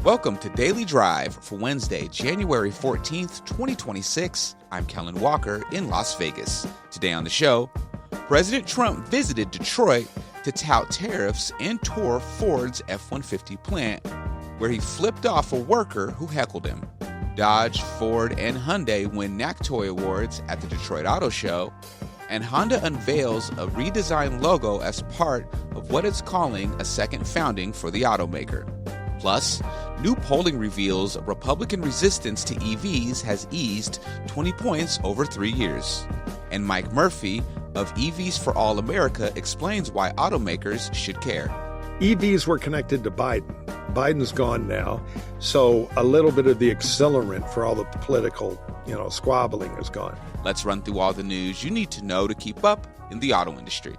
Welcome to Daily Drive for Wednesday, January 14th, 2026. I'm Kellen Walker in Las Vegas. Today on the show, President Trump visited Detroit to tout tariffs and tour Ford's F-150 plant, where he flipped off a worker who heckled him. Dodge, Ford, and Hyundai win NACTOY awards at the Detroit Auto Show, and Honda unveils a redesigned logo as part of what it's calling a second founding for the automaker. Plus, new polling reveals Republican resistance to EVs has eased 20 points over 3 years. And Mike Murphy of EVs for All America explains why automakers should care. EVs were connected to Biden. Biden's gone now, so a little bit of the accelerant for all the political, squabbling is gone. Let's run through all the news you need to know to keep up in the auto industry.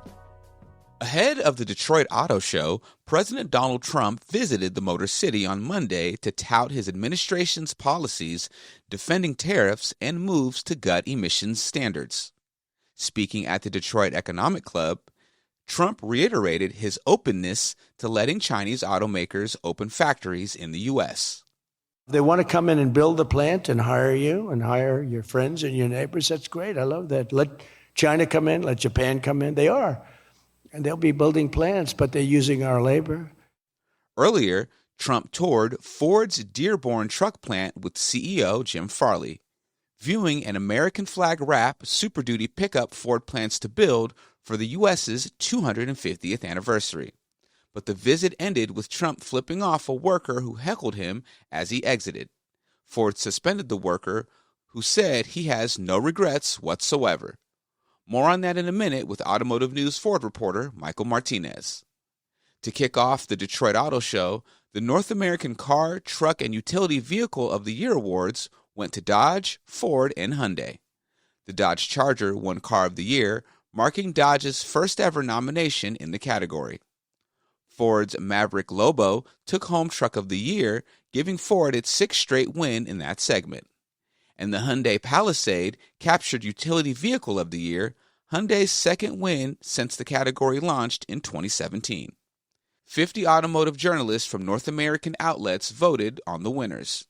Ahead of the Detroit Auto Show, President Donald Trump visited the Motor City on Monday to tout his administration's policies defending tariffs and moves to gut emissions standards. Speaking at the Detroit Economic Club, Trump reiterated his openness to letting Chinese automakers open factories in the U.S. They want to come in and build a plant and hire you and hire your friends and your neighbors. That's great. I love that. Let China come in, let Japan come in. They are. And they'll be building plants, but they're using our labor. Earlier, Trump toured Ford's Dearborn truck plant with CEO Jim Farley, viewing an American flag wrap Super Duty pickup Ford plans to build for the U.S.'s 250th anniversary. But the visit ended with Trump flipping off a worker who heckled him as he exited. Ford suspended the worker, who said he has no regrets whatsoever. More on that in a minute with Automotive News Ford reporter Michael Martinez. To kick off the Detroit Auto Show, the North American Car, Truck, and Utility Vehicle of the Year awards went to Dodge, Ford, and Hyundai. The Dodge Charger won Car of the Year, marking Dodge's first ever nomination in the category. Ford's Maverick Lobo took home Truck of the Year, giving Ford its sixth straight win in that segment. And the Hyundai Palisade captured Utility Vehicle of the Year, Hyundai's second win since the category launched in 2017. 50 automotive journalists from North American outlets voted on the winners.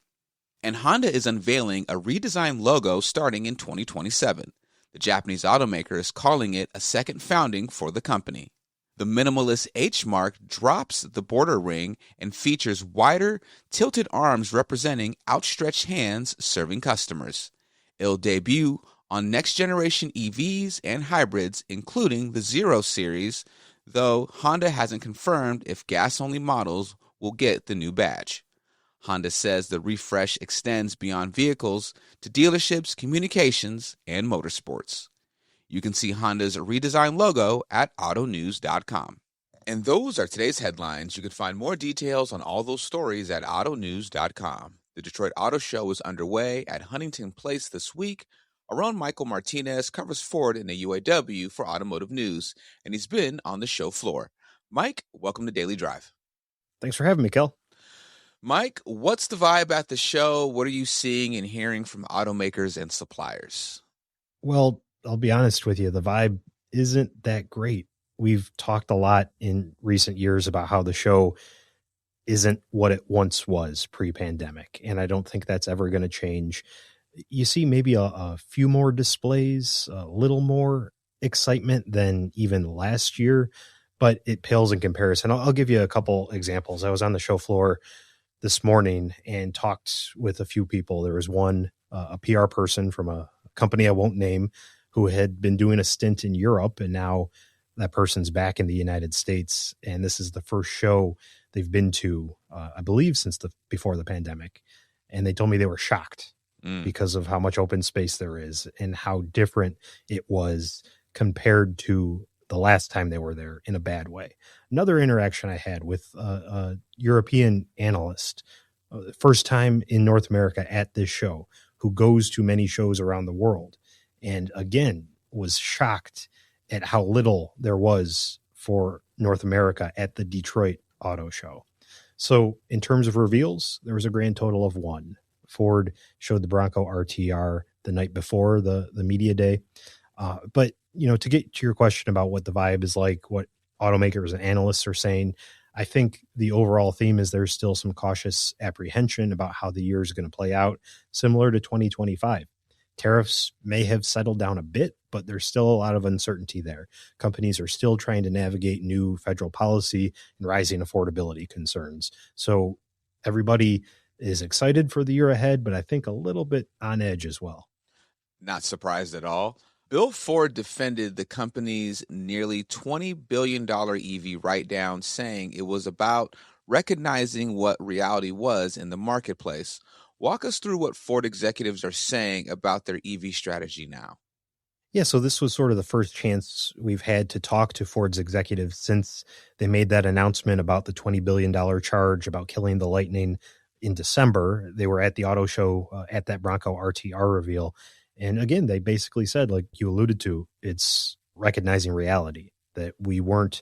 And Honda is unveiling a redesigned logo starting in 2027. The Japanese automaker is calling it a second founding for the company. The minimalist H mark drops the border ring and features wider, tilted arms representing outstretched hands serving customers. It'll debut on next-generation EVs and hybrids, including the Zero Series, though Honda hasn't confirmed if gas-only models will get the new badge. Honda says the refresh extends beyond vehicles to dealerships, communications, and motorsports. You can see Honda's redesigned logo at autonews.com. And those are today's headlines. You can find more details on all those stories at autonews.com. The Detroit Auto Show is underway at Huntington Place this week. Our own Michael Martinez covers Ford in the UAW for Automotive News, and he's been on the show floor. Mike, welcome to Daily Drive. Thanks for having me, Kel. Mike, what's the vibe at the show? What are you seeing and hearing from automakers and suppliers? Well, I'll be honest with you, the vibe isn't that great. We've talked a lot in recent years about how the show isn't what it once was pre-pandemic, and I don't think that's ever going to change. You see maybe a few more displays, a little more excitement than even last year, but it pales in comparison. I'll give you a couple examples. I was on the show floor this morning and talked with a few people. There was one, a PR person from a company I won't name, who had been doing a stint in Europe, and now that person's back in the United States. And this is the first show they've been to, I believe, since before the pandemic. And they told me they were shocked because of how much open space there is and how different it was compared to the last time they were there in a bad way. Another interaction I had with a European analyst, first time in North America at this show, who goes to many shows around the world. And again, was shocked at how little there was for North America at the Detroit Auto Show. So in terms of reveals, there was a grand total of one. Ford showed the Bronco RTR the night before the media day. But, you know, to get to your question about what the vibe is like, what automakers and analysts are saying, I think the overall theme is there's still some cautious apprehension about how the year is going to play out, similar to 2025. Tariffs may have settled down a bit, but there's still a lot of uncertainty there. Companies are still trying to navigate new federal policy and rising affordability concerns. So everybody is excited for the year ahead, but I think a little bit on edge as well. Not surprised at all. Bill Ford defended the company's nearly $20 billion EV write-down, saying it was about recognizing what reality was in the marketplace. Walk us through what Ford executives are saying about their EV strategy now. Yeah, so this was sort of the first chance we've had to talk to Ford's executives since they made that announcement about the $20 billion charge about killing the Lightning in December. They were at the auto show at that Bronco RTR reveal. And again, they basically said, like you alluded to, it's recognizing reality, that we weren't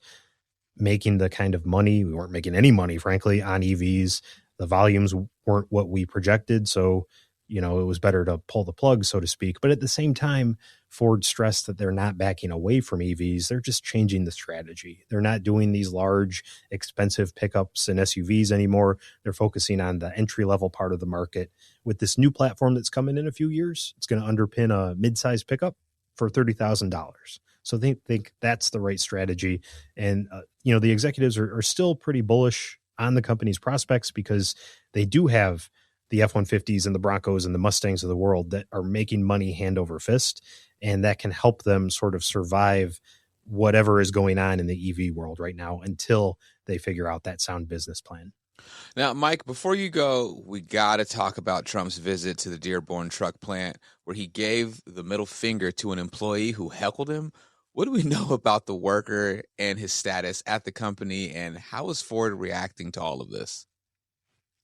making the kind of money, we weren't making any money, frankly, on EVs. The volumes weren't what we projected. So, it was better to pull the plug, so to speak. But at the same time, Ford stressed that they're not backing away from EVs. They're just changing the strategy. They're not doing these large, expensive pickups and SUVs anymore. They're focusing on the entry-level part of the market. With this new platform that's coming in a few years, it's going to underpin a mid-size pickup for $30,000. So they think that's the right strategy. And, the executives are still pretty bullish on the company's prospects because they do have the F-150s and the Broncos and the Mustangs of the world that are making money hand over fist, and that can help them sort of survive whatever is going on in the EV world right now until they figure out that sound business plan. Now, Mike, before you go, we got to talk about Trump's visit to the Dearborn truck plant where he gave the middle finger to an employee who heckled him. What do we know about the worker and his status at the company, and how is Ford reacting to all of this?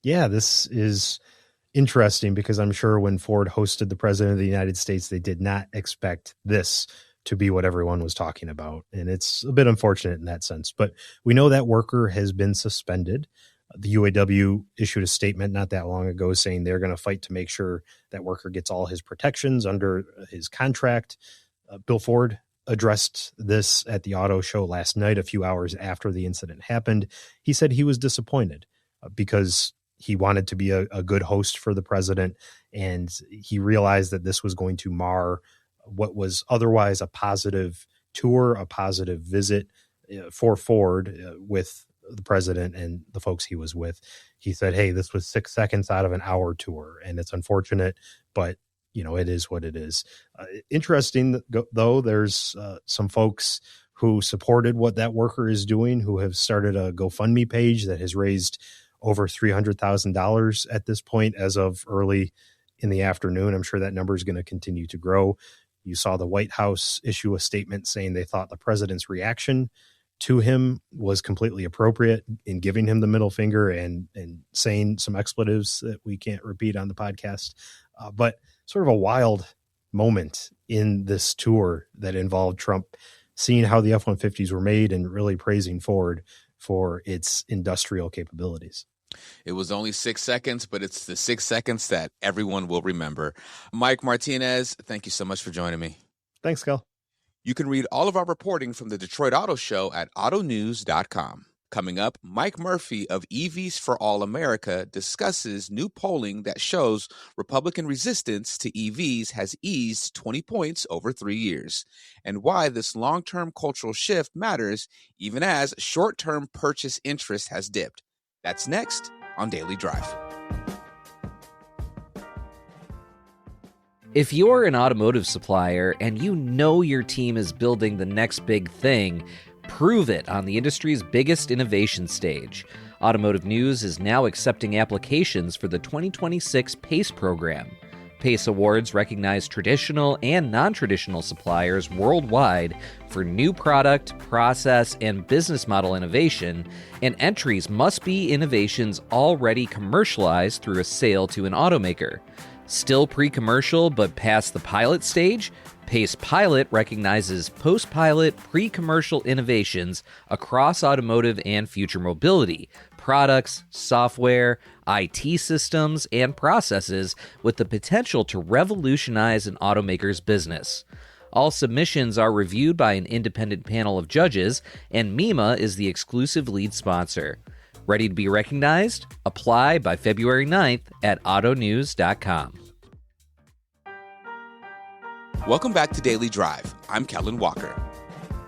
Yeah, this is interesting because I'm sure when Ford hosted the president of the United States, they did not expect this to be what everyone was talking about. And it's a bit unfortunate in that sense. But we know that worker has been suspended. The UAW issued a statement not that long ago saying they're going to fight to make sure that worker gets all his protections under his contract. Bill Ford addressed this at the auto show last night, a few hours after the incident happened. He said he was disappointed because he wanted to be a good host for the president, and he realized that this was going to mar what was otherwise a positive tour, a positive visit for Ford with the president and the folks he was with. He said, hey, this was 6 seconds out of an hour tour, and it's unfortunate, but it is what it is. Interesting, though, there's some folks who supported what that worker is doing, who have started a GoFundMe page that has raised over $300,000 at this point as of early in the afternoon. I'm sure that number is going to continue to grow. You saw the White House issue a statement saying they thought the president's reaction to him was completely appropriate in giving him the middle finger and saying some expletives that we can't repeat on the podcast. But sort of a wild moment in this tour that involved Trump seeing how the F-150s were made and really praising Ford for its industrial capabilities. It was only 6 seconds, but it's the 6 seconds that everyone will remember. Mike Martinez, thank you so much for joining me. Thanks, Cal. You can read all of our reporting from the Detroit Auto Show at autonews.com. Coming up, Mike Murphy of EVs for All America discusses new polling that shows Republican resistance to EVs has eased 20 points over 3 years, and why this long-term cultural shift matters even as short-term purchase interest has dipped. That's next on Daily Drive. If you're an automotive supplier and you know your team is building the next big thing, prove it on the industry's biggest innovation stage. Automotive News is now accepting applications for the 2026 PACE program. PACE Awards recognize traditional and non-traditional suppliers worldwide for new product, process, and business model innovation, and entries must be innovations already commercialized through a sale to an automaker. Still pre-commercial but past the pilot stage? PACE Pilot recognizes post-pilot, pre-commercial innovations across automotive and future mobility, products, software, IT systems, and processes with the potential to revolutionize an automaker's business. All submissions are reviewed by an independent panel of judges, and MEMA is the exclusive lead sponsor. Ready to be recognized? Apply by February 9th at autonews.com. Welcome back to Daily Drive. I'm Kellen Walker.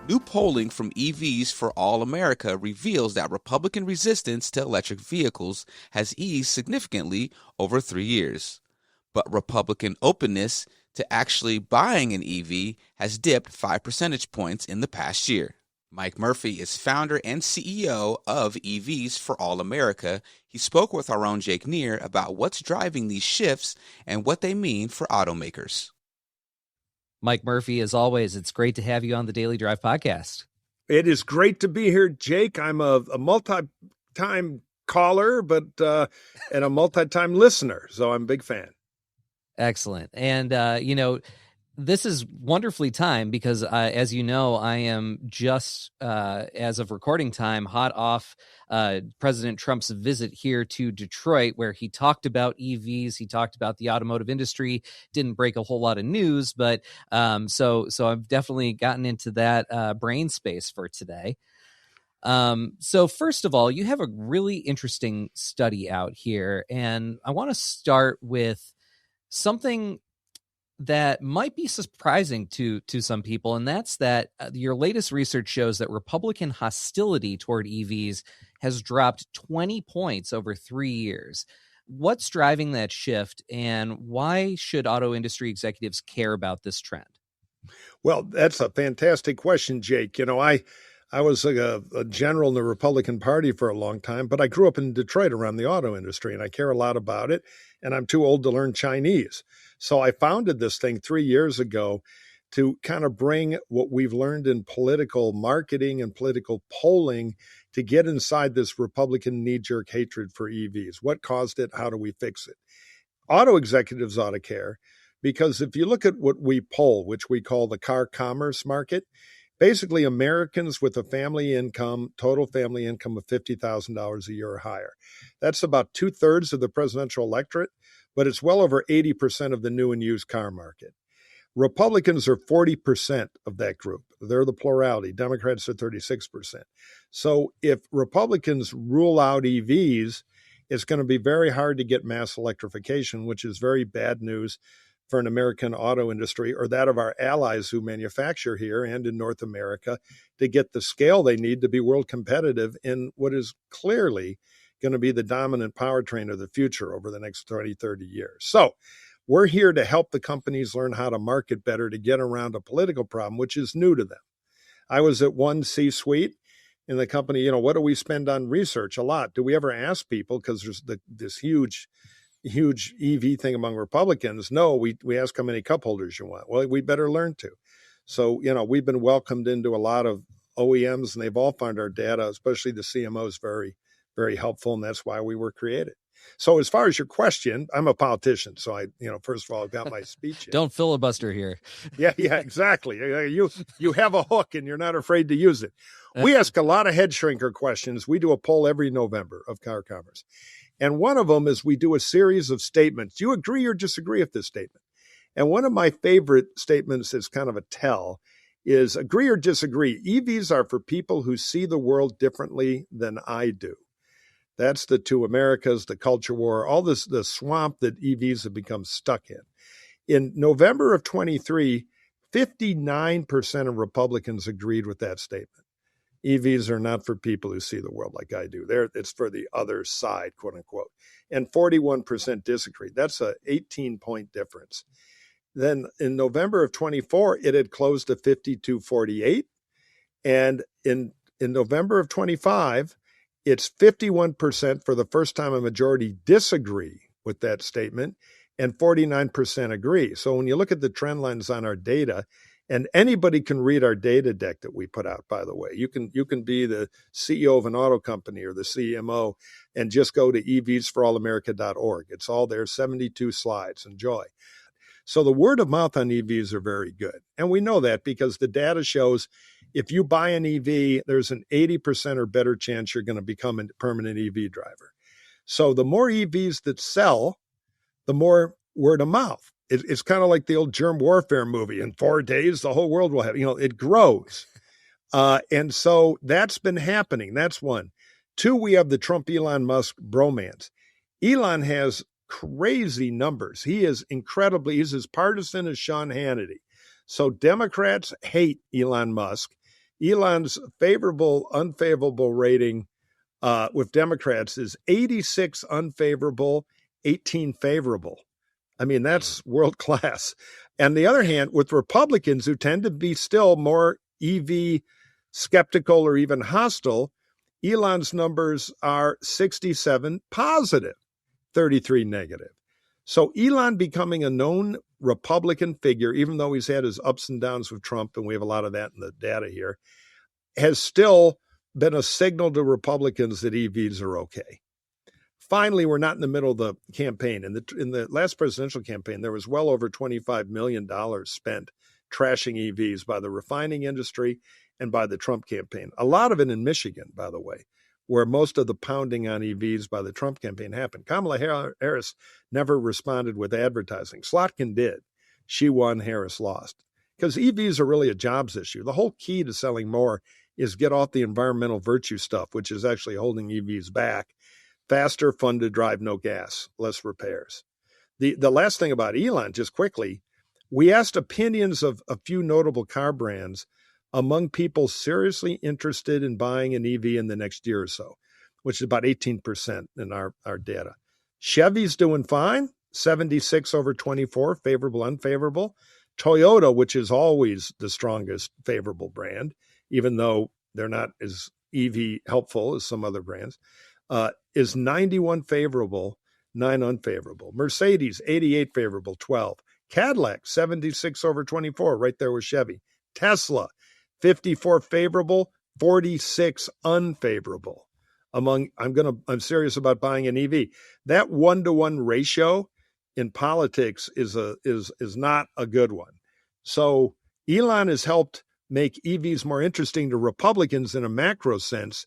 New polling from EVs for All America reveals that Republican resistance to electric vehicles has eased significantly over 3 years. But Republican openness to actually buying an EV has dipped 5 percentage points in the past year. Mike Murphy is founder and CEO of EVs for All America. He spoke with our own Jake Neer about what's driving these shifts and what they mean for automakers. Mike Murphy, as always, it's great to have you on the Daily Drive podcast. It is great to be here, Jake. I'm a multi-time caller, but and a multi-time listener, so I'm a big fan. Excellent. And, this is wonderfully timed because, as you know, I am just, as of recording time, hot off President Trump's visit here to Detroit, where he talked about EVs. He talked about the automotive industry. Didn't break a whole lot of news, but so I've definitely gotten into that brain space for today. So first of all, you have a really interesting study out here, and I want to start with something that might be surprising to some people, and that's that your latest research shows that Republican hostility toward EVs has dropped 20 points over 3 years. What's driving that shift, and why should auto industry executives care about this trend? Well, that's a fantastic question, Jake. You know, I was a general in the Republican Party for a long time, but I grew up in Detroit around the auto industry, and I care a lot about it, and I'm too old to learn Chinese. So I founded this thing 3 years ago to kind of bring what we've learned in political marketing and political polling to get inside this Republican knee-jerk hatred for EVs. What caused it? How do we fix it? Auto executives ought to care, because if you look at what we poll, which we call the car commerce market, basically Americans with a family income, total family income of $50,000 a year or higher. That's about 2/3 of the presidential electorate, but it's well over 80% of the new and used car market. Republicans are 40% of that group. They're the plurality. Democrats are 36%. So if Republicans rule out EVs, it's going to be very hard to get mass electrification, which is very bad news for an American auto industry or that of our allies who manufacture here and in North America to get the scale they need to be world competitive in what is clearly going to be the dominant powertrain of the future over the next 20, 30 years. So we're here to help the companies learn how to market better to get around a political problem, which is new to them. I was at one C-suite in the company, what do we spend on research? A lot. Do we ever ask people, because there's this huge EV thing among Republicans? No, we ask how many cup holders you want. Well, we better learn to. So, we've been welcomed into a lot of OEMs, and they've all found our data, especially the CMOs, very, very helpful, and that's why we were created. So as far as your question, I'm a politician, so I, first of all, I've got my speech in. Don't filibuster here. Yeah, exactly. You have a hook, and you're not afraid to use it. We ask a lot of head shrinker questions. We do a poll every November of car commerce. And one of them is we do a series of statements. Do you agree or disagree with this statement? And one of my favorite statements is kind of a tell is agree or disagree. EVs are for people who see the world differently than I do. That's the two Americas, the culture war, all this, the swamp that EVs have become stuck in. In November of 23, 59% of Republicans agreed with that statement. EVs are not for people who see the world like I do. It's for the other side, quote unquote. And 41% disagreed. That's a 18-point difference. Then in November of 24, it had closed to 52-48. And in November of 25, it's 51% for the first time a majority disagree with that statement, and 49% agree. So when you look at the trend lines on our data, and anybody can read our data deck that we put out, by the way. You can be the CEO of an auto company or the CMO and just go to evsforalamerica.org. It's all there, 72 slides. Enjoy. So the word of mouth on EVs are very good. And we know that because the data shows if you buy an EV, there's an 80% or better chance you're going to become a permanent EV driver. So the more EVs that sell, the more word of mouth. It's kind of like the old germ warfare movie. In 4 days, the whole world will have, it grows. And so that's been happening. That's one. Two, we have the Trump-Elon Musk bromance. Elon has crazy numbers. He's as partisan as Sean Hannity. So Democrats hate Elon Musk. Elon's favorable, unfavorable rating with Democrats is 86 unfavorable, 18 favorable. I mean, that's world class. On the other hand, with Republicans who tend to be still more EV skeptical or even hostile, Elon's numbers are 67 positive, 33 negative. So Elon becoming a known Republican figure, even though he's had his ups and downs with Trump, and we have a lot of that in the data here, has still been a signal to Republicans that EVs are okay. Finally, we're not in the middle of the campaign. In the last presidential campaign, there was well over $25 million spent trashing EVs by the refining industry and by the Trump campaign. A lot of it in Michigan, by the way, where most of the pounding on EVs by the Trump campaign happened. Kamala Harris never responded with advertising. Slotkin did. She won, Harris lost. Because EVs are really a jobs issue. The whole key to selling more is get off the environmental virtue stuff, which is actually holding EVs back. Faster, fun to drive, no gas, less repairs. The last thing about Elon, just quickly, we asked opinions of a few notable car brands among people seriously interested in buying an EV in the next year or so, which is about 18% in our data. Chevy's doing fine, 76 over 24, favorable, unfavorable. Toyota, which is always the strongest favorable brand, even though they're not as EV helpful as some other brands, is 91 favorable, 9 unfavorable. Mercedes, 88 favorable, 12. Cadillac, 76 over 24, right there with Chevy. Tesla, 54 favorable, 46 unfavorable. I'm serious about buying an EV. That 1-to-1 ratio in politics is not a good one. So Elon has helped make EVs more interesting to Republicans in a macro sense,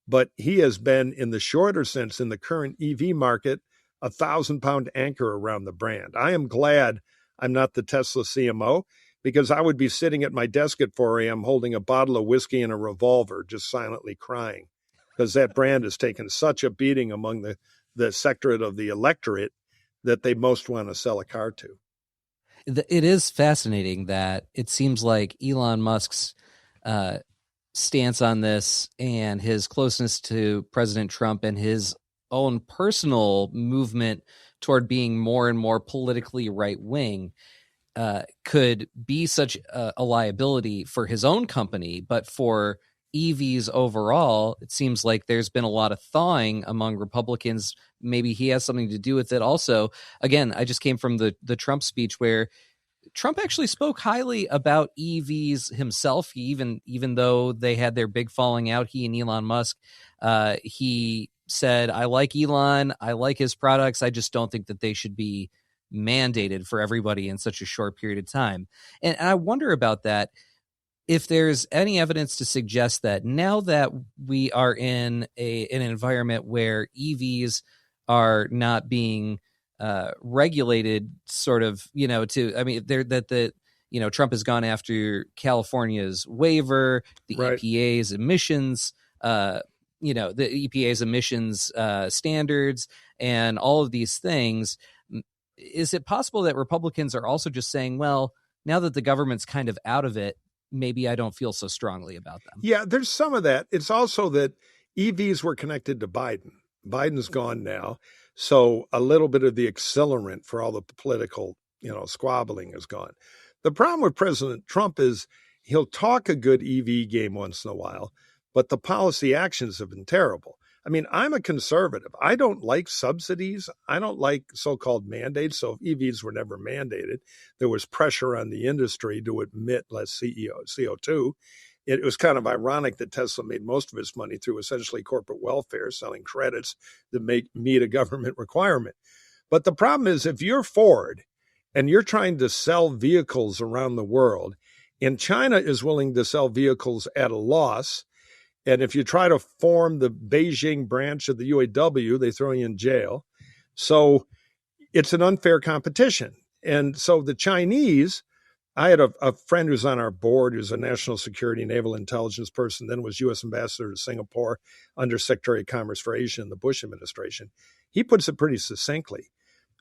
but he has been, in the shorter sense, in the current EV market, 1,000-pound anchor around the brand. I am glad I'm not the Tesla CMO, because I would be sitting at my desk at 4 a.m. holding a bottle of whiskey and a revolver, just silently crying, because that brand has taken such a beating among the sector of the electorate that they most want to sell a car to. It is fascinating that it seems like Elon Musk's stance on this and his closeness to President Trump and his own personal movement toward being more and more politically right-wing could be such a liability for his own company, but for EVs overall, it seems like there's been a lot of thawing among Republicans. Maybe he has something to do with it. Also, again, I just came from the Trump speech where Trump actually spoke highly about EVs himself. Even though they had their big falling out, he and Elon Musk, he said, I like Elon, I like his products, I just don't think that they should be mandated for everybody in such a short period of time. And I wonder about that, if there's any evidence to suggest that now that we are in an environment where EVs are not being regulated, sort of, Trump has gone after California's waiver, the Right. EPA's emissions, the EPA's emissions standards, and all of these things. Is it possible that Republicans are also just saying, well, now that the government's kind of out of it, maybe I don't feel so strongly about them? Yeah, there's some of that. It's also that EVs were connected to Biden. Biden's gone now. So a little bit of the accelerant for all the political, squabbling is gone. The problem with President Trump is he'll talk a good EV game once in a while, but the policy actions have been terrible. I mean, I'm a conservative. I don't like subsidies. I don't like so-called mandates. So if EVs were never mandated, there was pressure on the industry to emit less CO2. It was kind of ironic that Tesla made most of its money through essentially corporate welfare, selling credits that meet a government requirement. But the problem is, if you're Ford and you're trying to sell vehicles around the world, and China is willing to sell vehicles at a loss, and if you try to form the Beijing branch of the UAW, they throw you in jail. So it's an unfair competition. And so the Chinese, I had a friend who's on our board who's a national security naval intelligence person, then was U.S. ambassador to Singapore, under Secretary of Commerce for Asia in the Bush administration. He puts it pretty succinctly,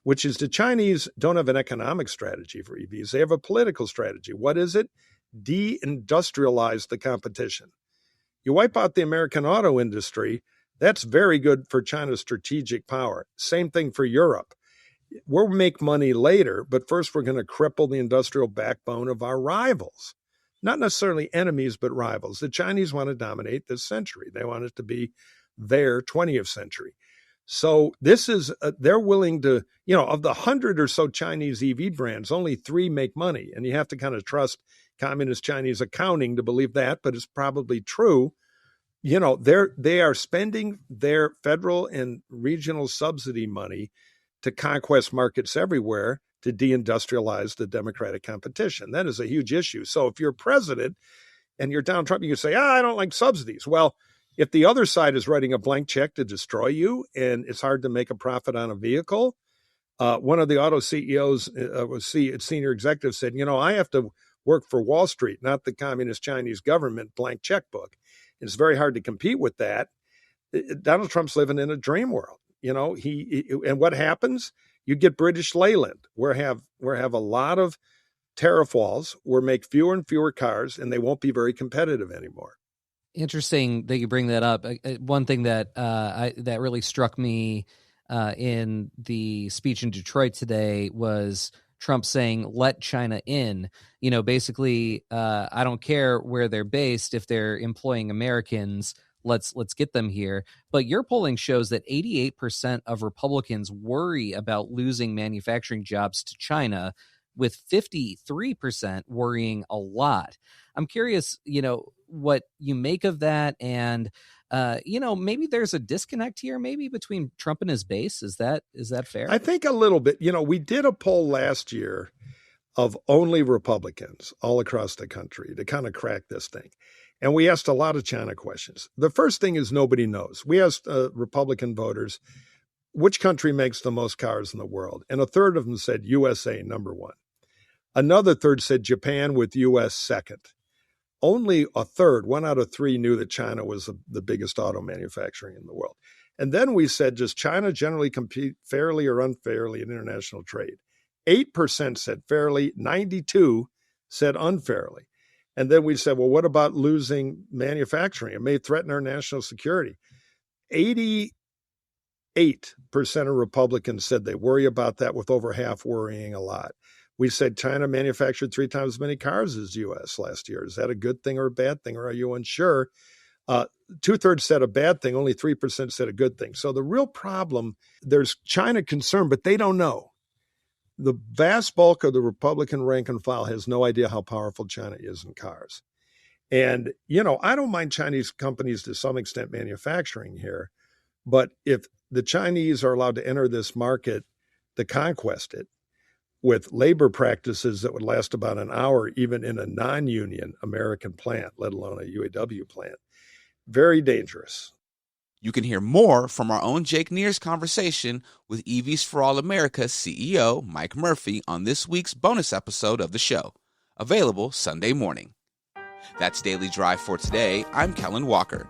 which is the Chinese don't have an economic strategy for EVs. They have a political strategy. What is it? De-industrialize the competition. You wipe out the American auto industry, that's very good for China's strategic power. Same thing for Europe. We'll make money later, but first we're going to cripple the industrial backbone of our rivals. Not necessarily enemies, but rivals. The Chinese want to dominate this century. They want it to be their 20th century. So this is, they're willing to, of the 100 or so Chinese EV brands, only 3 make money. And you have to kind of trust communist Chinese accounting to believe that, but it's probably true. They are spending their federal and regional subsidy money to conquest markets everywhere to deindustrialize the democratic competition. That is a huge issue. So if you're president and you're Donald Trump, you can say, I don't like subsidies. Well, if the other side is writing a blank check to destroy you and it's hard to make a profit on a vehicle, one of the auto CEOs, senior executive said, I have to work for Wall Street, not the communist Chinese government blank checkbook. It's very hard to compete with that. Donald Trump's living in a dream world. And what happens? You get British Leyland. We have a lot of tariff walls. We'll make fewer and fewer cars, and they won't be very competitive anymore. Interesting that you bring that up. One thing that that really struck me in the speech in Detroit today was Trump saying, "Let China in." Basically, I don't care where they're based. If they're employing Americans, let's get them here. But your polling shows that 88% of Republicans worry about losing manufacturing jobs to China, with 53% worrying a lot. I'm curious, what you make of that, and maybe there's a disconnect here, maybe between Trump and his base. Is that fair? I think a little bit. We did a poll last year of only Republicans all across the country to kind of crack this thing. And we asked a lot of China questions. The first thing is nobody knows. We asked Republican voters, which country makes the most cars in the world? And a third of them said USA, number one. Another third said Japan, with US second. Only a third, 1 out of 3, knew that China was the biggest auto manufacturing in the world. And then we said, does China generally compete fairly or unfairly in international trade? 8% said fairly, 92% said unfairly. And then we said, well, what about losing manufacturing? It may threaten our national security. 88% of Republicans said they worry about that, with over half worrying a lot. We said China manufactured 3 times as many cars as the U.S. last year. Is that a good thing or a bad thing, or are you unsure? 2/3 said a bad thing. Only 3% said a good thing. So the real problem, there's China concern, but they don't know. The vast bulk of the Republican rank and file has no idea how powerful China is in cars. And, I don't mind Chinese companies to some extent manufacturing here, but if the Chinese are allowed to enter this market to conquest it with labor practices that would last about an hour, even in a non-union American plant, let alone a UAW plant, very dangerous. You can hear more from our own Jake Neer's conversation with EVs for All America CEO Mike Murphy on this week's bonus episode of the show, available Sunday morning. That's Daily Drive for today. I'm Kellen Walker.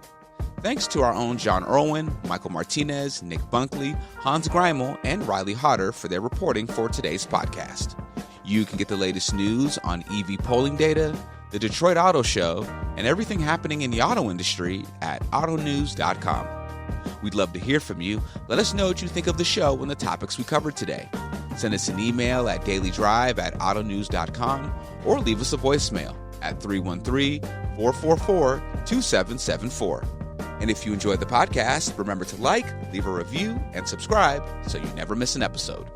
Thanks to our own John Irwin, Michael Martinez, Nick Bunkley, Hans Greimel, and Riley Hodder for their reporting for today's podcast. You can get the latest news on EV polling data, the Detroit Auto Show, and everything happening in the auto industry at autonews.com. We'd love to hear from you. Let us know what you think of the show and the topics we covered today. Send us an email at dailydrive@autonews.com or leave us a voicemail at 313-444-2774. And if you enjoyed the podcast, remember to like, leave a review, and subscribe so you never miss an episode.